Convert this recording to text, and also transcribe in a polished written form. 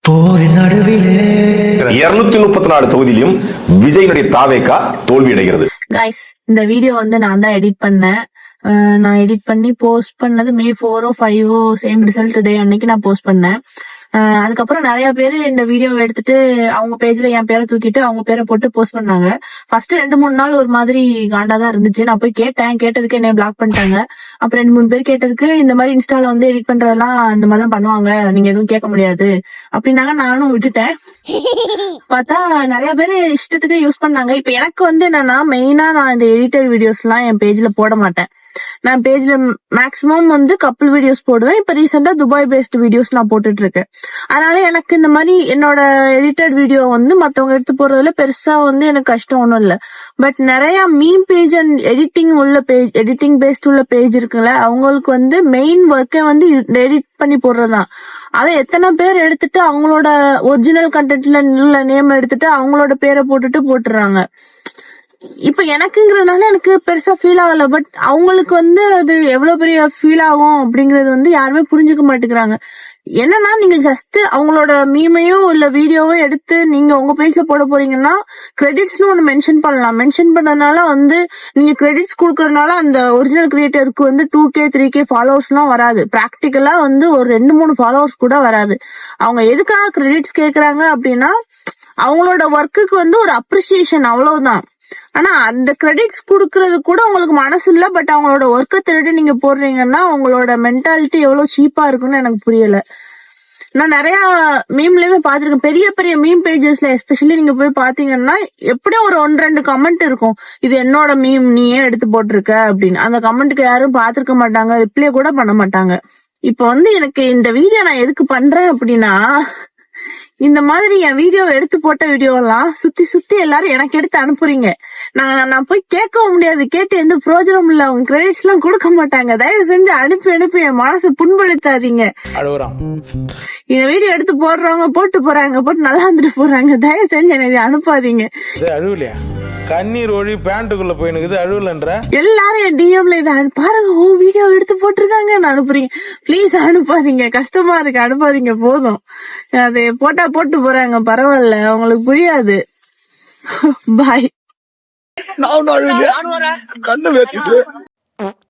போரின் நடுவிலே 234 தொகுதியிலும் விஜயினுடைய தாவேகா தோல்வி அடைகிறது. கைஸ், இந்த வீடியோ வந்து நான் தான் எடிட் பண்ணேன். நான் எடிட் பண்ணி போஸ்ட் பண்ணது May 4 5 சேம் ரிசல்ட் டே அன்னைக்கு நான் போஸ்ட் பண்ணேன். அதுக்கப்புறம் நிறைய பேரு இந்த வீடியோவை எடுத்துட்டு அவங்க பேஜ்ல என் பேரை தூக்கிட்டு அவங்க பேரை போட்டு போஸ்ட் பண்ணாங்க. ஃபர்ஸ்ட் 2-3 நாள் ஒரு மாதிரி காண்டாதான் இருந்துச்சு. நான் போய் கேட்டதுக்கு என்னை பிளாக் பண்ணிட்டாங்க. அப்புறம் 2-3 பேர் கேட்டதுக்கு இந்த மாதிரி இன்ஸ்டால வந்து எடிட் பண்றதெல்லாம் இந்த மாதிரி தான் பண்ணுவாங்க, நீங்க எதுவும் கேட்க முடியாது அப்படின்னாங்க. நானும் விட்டுட்டேன். பார்த்தா நிறைய பேர் இஷ்டத்துக்கு யூஸ் பண்ணாங்க. இப்ப எனக்கு வந்து என்னன்னா, மெயினா நான் இந்த எடிட்டட் வீடியோஸ் எல்லாம் என் பேஜ்ல போட மாட்டேன். நான் பேஜ்ல மேக்சிமம் வந்து கப்புள் வீடியோஸ் போடுவேன். இப்ப ரீசெண்டா துபாய் பேஸ்ட் வீடியோஸ் நான் போட்டுட்டு இருக்கேன். அதனால எனக்கு இந்த மாதிரி என்னோட எடிட்டட் வீடியோ வந்து மத்தவங்க எடுத்து போடுறதுல பெருசா வந்து எனக்கு கஷ்டம் ஒண்ணும் இல்ல. பட் நிறைய meme page and editing based உள்ள பேஜ் இருக்குல்ல, அவங்களுக்கு வந்து மெயின் ஒர்க்கே வந்து எடிட் பண்ணி போடுறதுதான். அதை எத்தனை பேர் எடுத்துட்டு அவங்களோட ஒரிஜினல் கண்டென்ட்ல உள்ள நேம் எடுத்துட்டு அவங்களோட பேரை போட்டுறாங்க. இப்ப எனக்குங்கிறதுனால எனக்கு பெருசா ஃபீல் ஆகல. பட் அவங்களுக்கு வந்து அது எவ்வளவு பெரிய ஃபீல் ஆகும் அப்படிங்கறது வந்து யாருமே புரிஞ்சுக்க மாட்டேங்கிறாங்க. என்னன்னா, நீங்க ஜஸ்ட் அவங்களோட மீமையோ இல்ல வீடியோவோ எடுத்து நீங்க உங்க பேஜ்ல போட போறீங்கன்னா கிரெடிட்ஸ்னு ஒண்ணு மென்ஷன் பண்ணலாம். மென்ஷன் பண்ணதுனால வந்து நீங்க கிரெடிட்ஸ் கொடுக்கறதுனால அந்த ஒரிஜினல் கிரியேட்டருக்கு வந்து 2K 3K ஃபாலோவர்ஸ் எல்லாம் வராது. பிராக்டிக்கலா வந்து ஒரு 2-3 ஃபாலோவர்ஸ் கூட வராது. அவங்க எதுக்காக கிரெடிட்ஸ் கேக்குறாங்க அப்படின்னா, அவங்களோட ஒர்க்குக்கு வந்து ஒரு அப்ரிசியேஷன், அவ்வளவுதான். ஆனா அந்த கிரெடிட்ஸ் குடுக்கறது கூட உங்களுக்கு மனசு இல்ல. பட் அவங்களோட ஒர்க்கை திருடி நீங்க போடுறீங்கன்னா உங்களோட மென்டாலிட்டி எவ்வளவு சீப்பா இருக்குன்னு எனக்கு புரியல. நான் நிறைய மீம்லயுமே பாத்திருக்கேன். பெரிய பெரிய மீம் பேஜஸ்ல எஸ்பெஷலி நீங்க போய் பாத்தீங்கன்னா எப்படியும் ஒரு 1-2 கமெண்ட் இருக்கும், இது என்னோட மீம், நீ ஏன் எடுத்து போட்டிருக்க அப்படின்னு. அந்த கமெண்ட்டுக்கு யாரும் பாத்திருக்க மாட்டாங்க, ரிப்ளை கூட பண்ண மாட்டாங்க. இப்ப வந்து எனக்கு இந்த வீடியோ நான் எதுக்கு பண்றேன் அப்படின்னா, இந்த மாதிரி என் வீடியோ எடுத்து போட்ட வீடியோ எல்லாம் சுத்தி எல்லாரும் எனக்கு எடுத்து அனுப்புறீங்க. நான் போய் கேட்கவும் முடியாது, கேட்டு எந்த பிரயோஜனம் இல்ல. அவங்க கிரெடிட்ஸ் எல்லாம் கொடுக்க மாட்டாங்க. தயவு செஞ்சு அனுப்பி என் மனசு புண்படுத்தாதீங்க. இந்த வீடியோ எடுத்து போடுறவங்க போட்டு நல்லா வந்துட்டு போறாங்க. தயவு செஞ்சு எனக்கு அனுப்பாதீங்க. கண்ணீர் ஒழி பேண்ட்டுக்குள்ள போயினுக்குது, அழுவலன்ற எல்லாரும் என் டிஎம்ல இதை பாருங்க, வீடியோ எடுத்து போட்டிருக்காங்க அனுப்புறீங்க. பிளீஸ் அனுப்பாதீங்க, கஷ்டமா இருக்கு, அனுப்பாதீங்க, போதும். அது போட்டு போறாங்க, பரவாயில்ல, அவங்களுக்கு புரியாது. பாய். நான் கண்ணு வேத்திட்டு